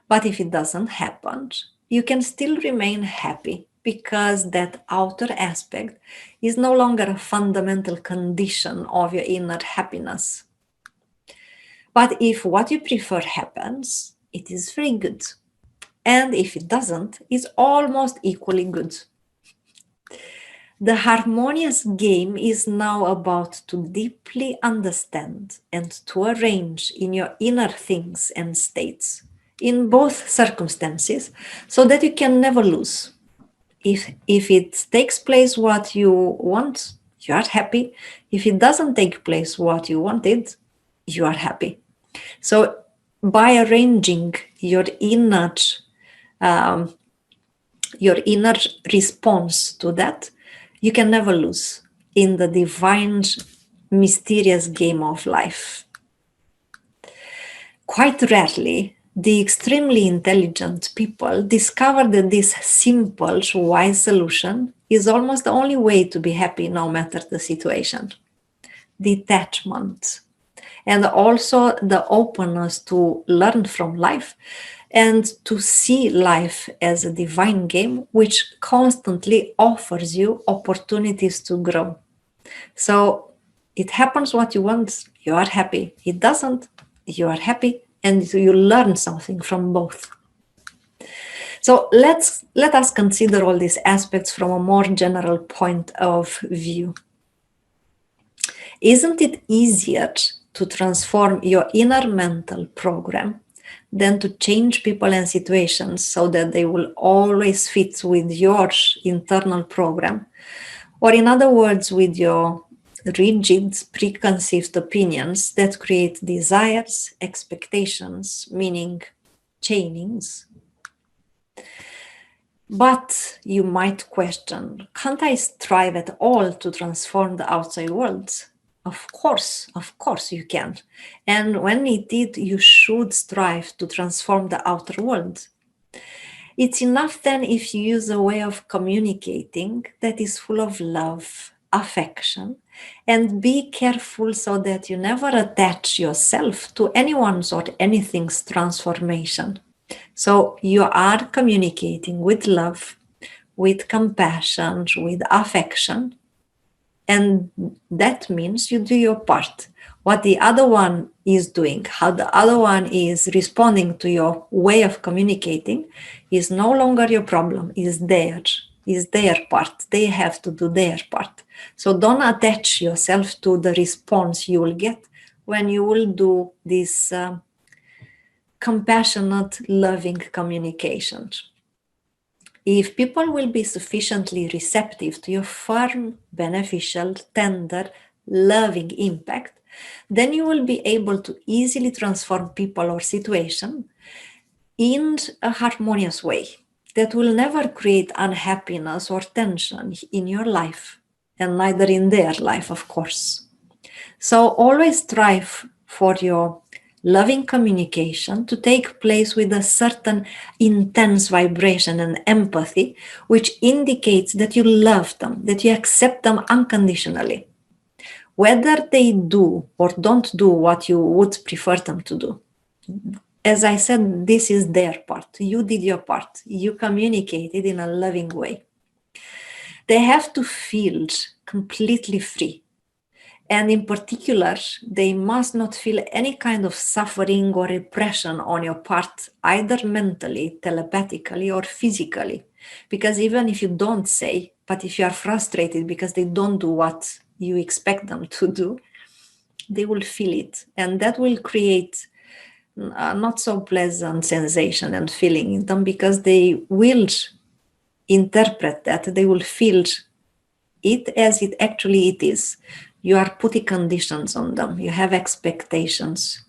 S1: but if it doesn't happen, you can still remain happy because that outer aspect is no longer a fundamental condition of your inner happiness. But if what you prefer happens, it is very good. And if it doesn't, it's almost equally good. The harmonious game is now about to deeply understand and to arrange in your inner things and states, in both circumstances, so that you can never lose. If it takes place what you want, you are happy. If it doesn't take place what you wanted, you are happy. So by arranging your inner response to that, you can never lose in the divine, mysterious game of life. Quite rarely, the extremely intelligent people discover that this simple, wise solution is almost the only way to be happy no matter the situation. Detachment. And also the openness to learn from life and to see life as a divine game which constantly offers you opportunities to grow. So it happens what you want, you are happy. It doesn't, you are happy, and you learn something from both. So let us consider all these aspects from a more general point of view. Isn't it easier to transform your inner mental program than to change people and situations so that they will always fit with your internal program? Or in other words, with your rigid, preconceived opinions that create desires, expectations, meaning chainings. But you might question, can't I strive at all to transform the outside world? Of course you can. And when indeed you should strive to transform the outer world. It's enough then if you use a way of communicating that is full of love, affection, and be careful so that you never attach yourself to anyone's or anything's transformation. So you are communicating with love, with compassion, with affection, and that means you do your part. What the other one is doing, how the other one is responding to your way of communicating is no longer your problem, is their part. They have to do their part. So don't attach yourself to the response you will get when you will do this compassionate, loving communication. If people will be sufficiently receptive to your firm, beneficial, tender, loving impact, then you will be able to easily transform people or situation in a harmonious way that will never create unhappiness or tension in your life, and neither in their life, of course. So always strive for your loving communication to take place with a certain intense vibration and empathy, which indicates that you love them, that you accept them unconditionally, whether they do or don't do what you would prefer them to do. as I said, this is their part. You did your part. You communicated in a loving way. They have to feel completely free. And in particular, they must not feel any kind of suffering or repression on your part, either mentally, telepathically, or physically. Because even if you don't say, but if you are frustrated because they don't do what you expect them to do, they will feel it. And that will create a not so pleasant sensation and feeling in them, because they will interpret that, they will feel it as it actually it is. You are putting conditions on them. You have expectations.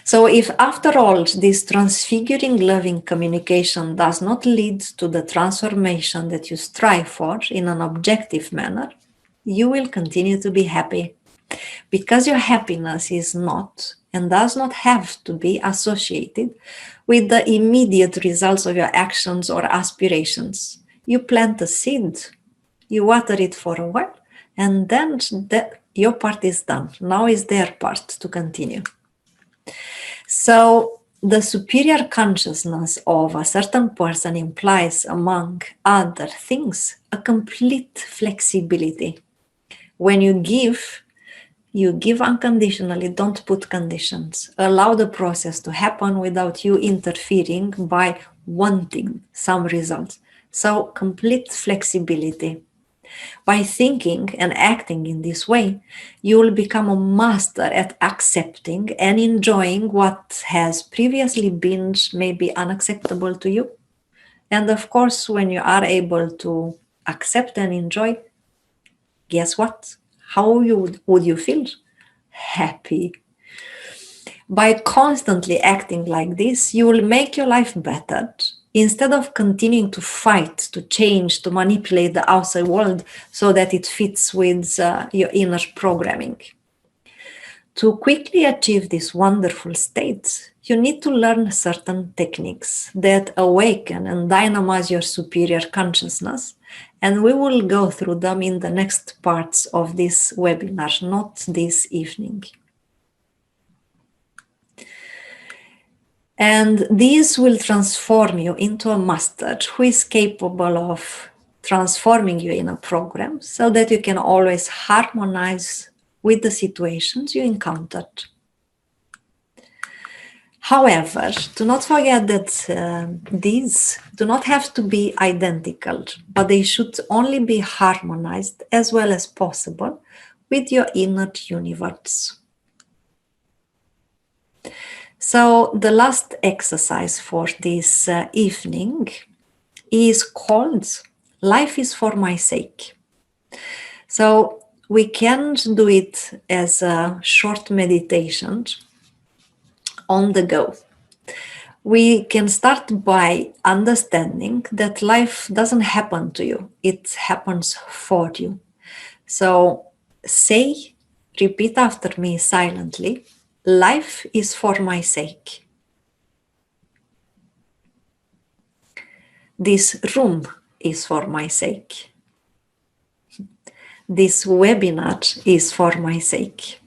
S1: So if after all this transfiguring loving communication does not lead to the transformation that you strive for in an objective manner, you will continue to be happy, because your happiness is not and does not have to be associated with the immediate results of your actions or aspirations. You plant a seed, you water it for a while, and then your part is done. Now is their part to continue. So the superior consciousness of a certain person implies, among other things, a complete flexibility. When you give unconditionally, don't put conditions. Allow the process to happen without you interfering by wanting some results. So complete flexibility. By thinking and acting in this way, you will become a master at accepting and enjoying what has previously been maybe unacceptable to you. And of course, when you are able to accept and enjoy, guess what? How would you feel? Happy. By constantly acting like this, you will make your life better. Instead of continuing to fight, to change, to manipulate the outside world so that it fits with your inner programming. To quickly achieve this wonderful state, you need to learn certain techniques that awaken and dynamize your superior consciousness. And we will go through them in the next parts of this webinar, not this evening. And these will transform you into a master who is capable of transforming you in a program so that you can always harmonize with the situations you encountered. However, do not forget that these do not have to be identical, but they should only be harmonized as well as possible with your inner universe. So the last exercise for this evening is called Life is for My Sake. So we can do it as a short meditation on the go. We can start by understanding that life doesn't happen to you, it happens for you. So repeat after me silently, life is for my sake. This room is for my sake. This webinar is for my sake.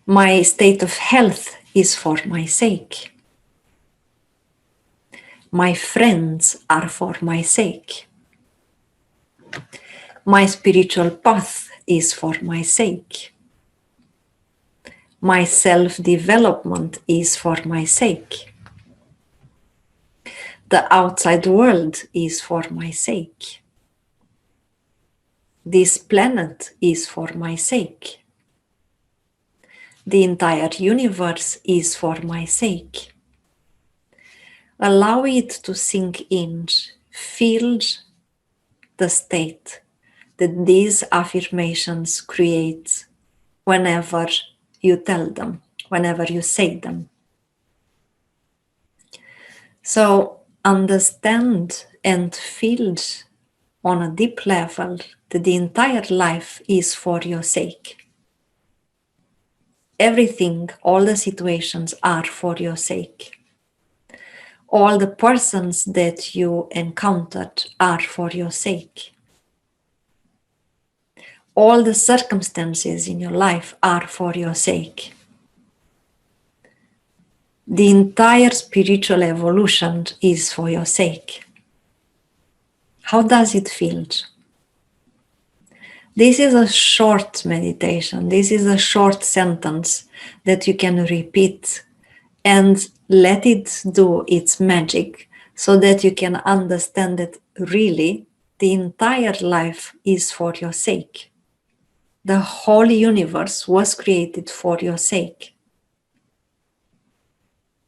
S1: My state of health is for my sake. My friends are for my sake. My spiritual path is for my sake. My self-development is for my sake. The outside world is for my sake. This planet is for my sake. The entire universe is for my sake. Allow it to sink in. Feel the state that these affirmations create whenever you tell them, whenever you say them. So understand and feel on a deep level that the entire life is for your sake. Everything, all the situations are for your sake. All the persons that you encountered are for your sake. All the circumstances in your life are for your sake. The entire spiritual evolution is for your sake. How does it feel? This is a short meditation. This is a short sentence that you can repeat and let it do its magic so that you can understand that really the entire life is for your sake. The whole universe was created for your sake.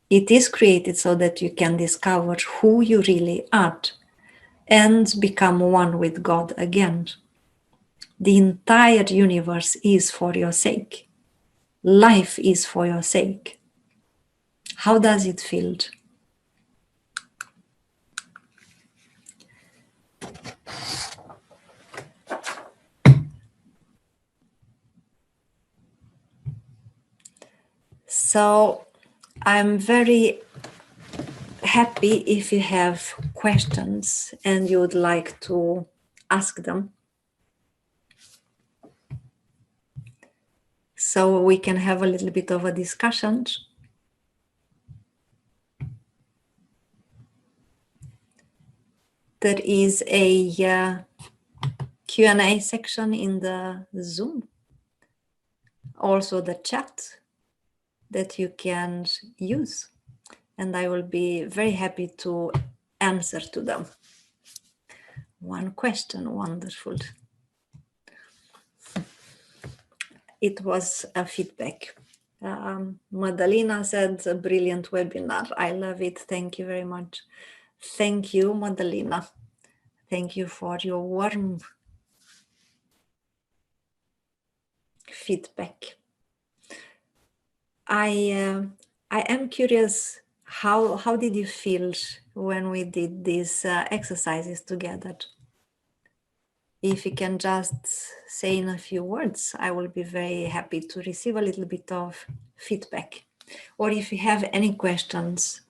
S1: It is created so that you can discover who you really are and become one with God again. The entire universe is for your sake. Life is for your sake. How does it feel? So I'm very happy if you have questions and you would like to ask them, so we can have a little bit of a discussion. There is a Q&A section in the Zoom, also the chat that you can use, and I will be very happy to answer to them. One question, wonderful. It was a feedback. Madalena said, a brilliant webinar. I love it. Thank you very much. Thank you, Madalena. Thank you for your warm feedback. I am curious, how did you feel when we did these exercises together? If you can just say in a few words, I will be very happy to receive a little bit of feedback. Or if you have any questions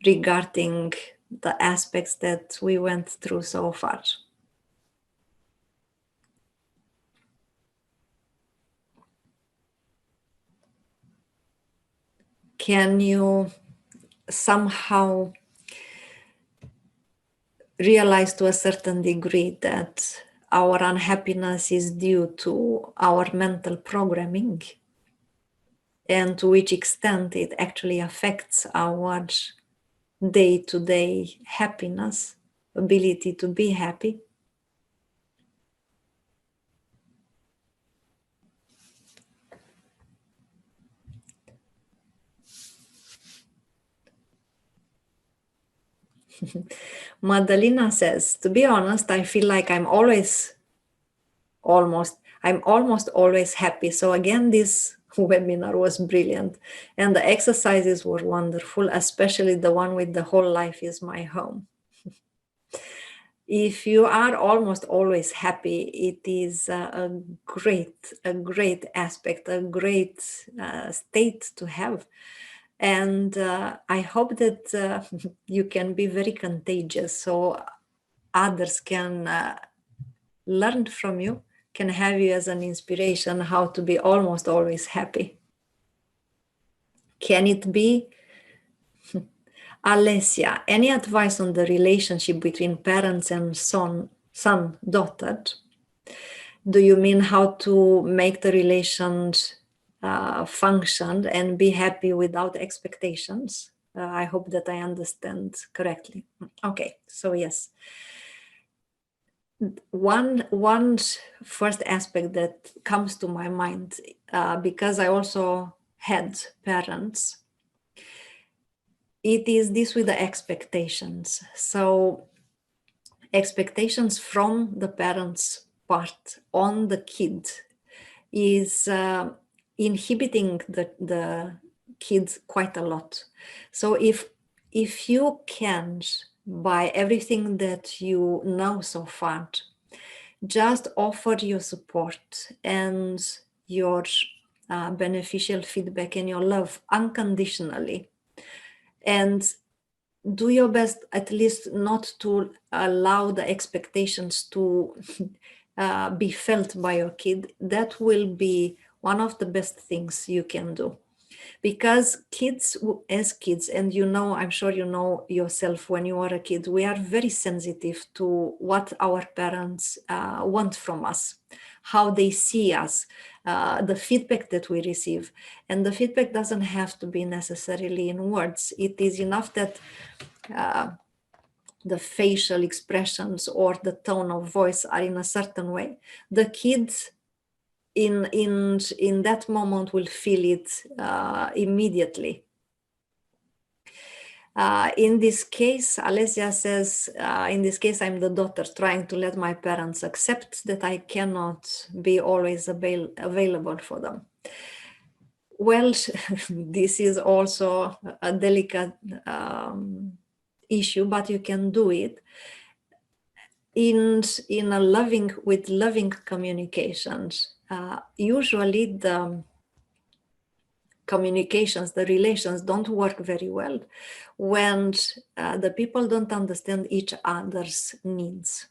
S1: regarding the aspects that we went through so far. Can you somehow realize to a certain degree that our unhappiness is due to our mental programming, and to which extent it actually affects our day-to-day happiness, ability to be happy? Madalena says, to be honest, I feel like I'm almost always happy. So again, this webinar was brilliant and the exercises were wonderful, especially the one with the whole life is my home. If you are almost always happy, it is a great aspect, a great state to have. And I hope that you can be very contagious, so others can learn from you, can have you as an inspiration how to be almost always happy. Can it be? Alessia, any advice on the relationship between parents and son, daughter? Do you mean how to make the relations function and be happy without expectations? I hope that I understand correctly. Okay, so yes. One first aspect that comes to my mind, because I also had parents, it is this with the expectations. So expectations from the parents' part on the kid is inhibiting the kids quite a lot. So if you can, by everything that you know so far, just offer your support and your beneficial feedback and your love unconditionally, and do your best at least not to allow the expectations to be felt by your kid, that will be one of the best things you can do. Because kids, as kids, and you know, I'm sure you know yourself when you are a kid, we are very sensitive to what our parents want from us, how they see us, the feedback that we receive. And the feedback doesn't have to be necessarily in words. It is enough that the facial expressions or the tone of voice are in a certain way. The kids in that moment will feel it immediately. In this case, Alessia says, in this case, I'm the daughter trying to let my parents accept that I cannot be always available for them. Well, this is also a delicate issue, but you can do it in a with loving communications. Usually the communications, the relations don't work very well when the people don't understand each other's needs.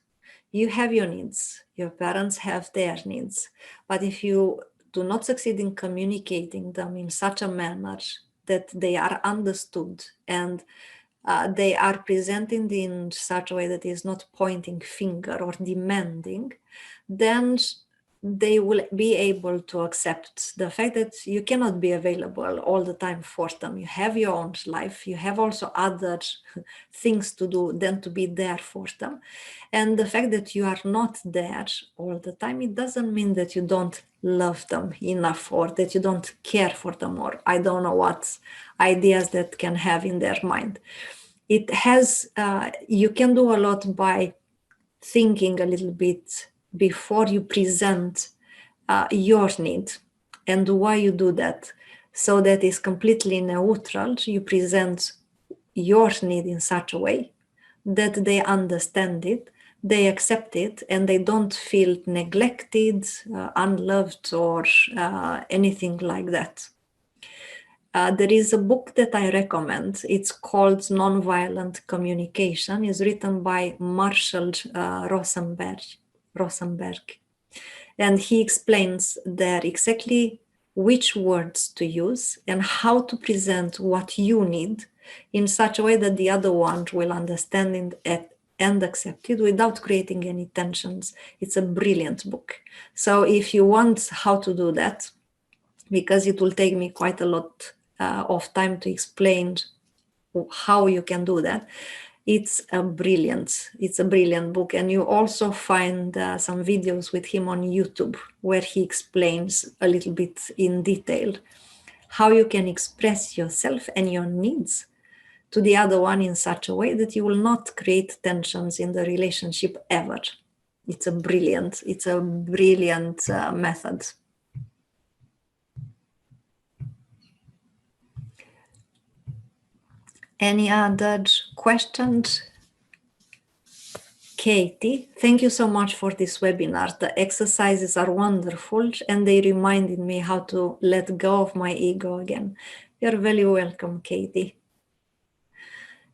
S1: You have your needs, your parents have their needs, but if you do not succeed in communicating them in such a manner that they are understood and they are presented in such a way that is not pointing finger or demanding, then they will be able to accept the fact that you cannot be available all the time for them. You have your own life. You have also other things to do than to be there for them. And the fact that you are not there all the time, it doesn't mean that you don't love them enough or that you don't care for them, or I don't know what ideas that can have in their mind. It has, you can do a lot by thinking a little bit before you present your need and why you do that. So that is completely neutral. You present your need in such a way that they understand it, they accept it, and they don't feel neglected, unloved, or anything like that. There is a book that I recommend. It's called Nonviolent Communication. It's written by Marshall Rosenberg. And he explains there exactly which words to use and how to present what you need in such a way that the other one will understand it and accept it without creating any tensions. It's a brilliant book. So if you want how to do that, because it will take me quite a lot of time to explain how you can do that, it's a brilliant book. And you also find some videos with him on YouTube where he explains a little bit in detail how you can express yourself and your needs to the other one in such a way that you will not create tensions in the relationship ever. It's a brilliant method. Any other questions? Katie, thank you so much for this webinar. The exercises are wonderful and they reminded me how to let go of my ego again. You're very welcome, Katie.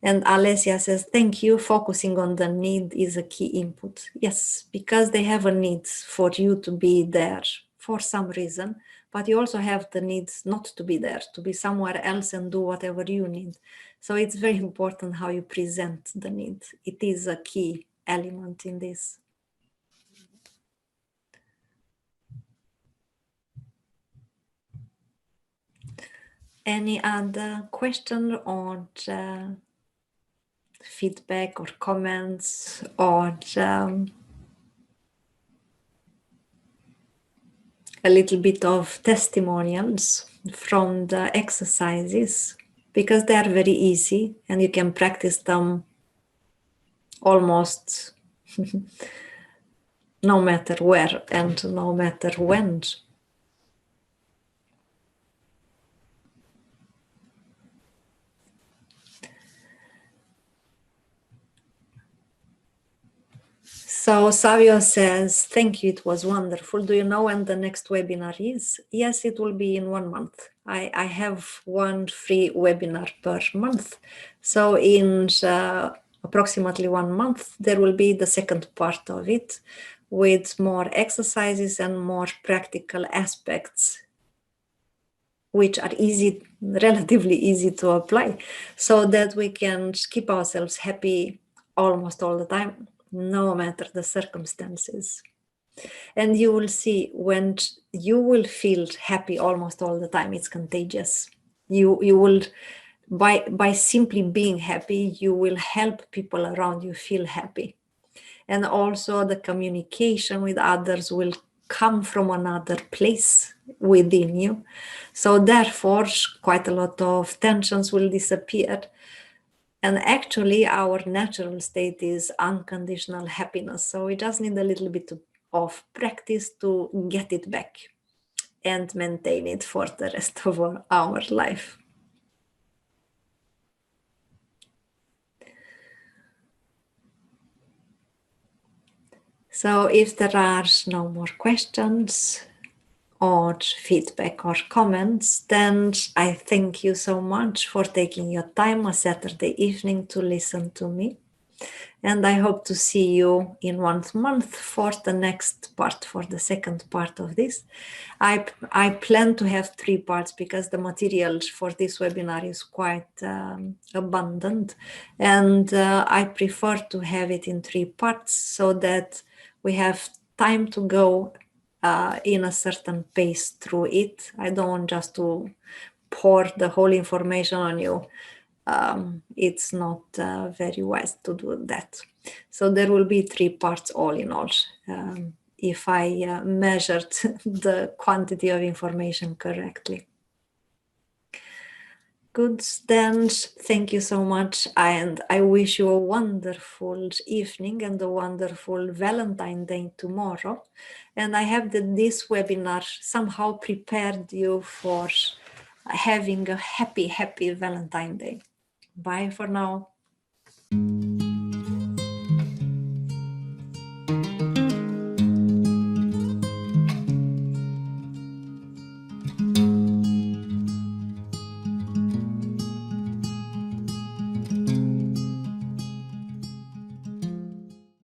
S1: And Alessia says, thank you. Focusing on the need is a key input. Yes, because they have a need for you to be there for some reason, but you also have the need not to be there, to be somewhere else and do whatever you need. So it's very important how you present the need. It is a key element in this. Any other question or feedback or comments or a little bit of testimonials from the exercises, because they are very easy and you can practice them almost no matter where and no matter when. So Savio says, thank you, it was wonderful. Do you know when the next webinar is? Yes, it will be in 1 month. I have one free webinar per month. So in approximately 1 month, there will be the second part of it with more exercises and more practical aspects, which are relatively easy to apply, so that we can keep ourselves happy almost all the time, no matter the circumstances. And you will see, when you will feel happy almost all the time, it's contagious. You will, by simply being happy, you will help people around you feel happy. And also the communication with others will come from another place within you. So therefore, quite a lot of tensions will disappear. And actually, our natural state is unconditional happiness. So we just need a little bit of practice to get it back and maintain it for the rest of our life. So if there are no more questions or feedback or comments, then I thank you so much for taking your time a Saturday evening to listen to me. And I hope to see you in 1 month for the next part, for the second part of this. I plan to have 3 parts because the material for this webinar is quite abundant. And I prefer to have it in 3 parts so that we have time to go in a certain pace through it. I don't want just to pour the whole information on you. It's not very wise to do that. So there will be 3 parts all in all, if I measured the quantity of information correctly. Good, then thank you so much, and I wish you a wonderful evening and a wonderful Valentine's Day tomorrow. And I hope that this webinar somehow prepared you for having a happy Valentine's Day. Bye for now.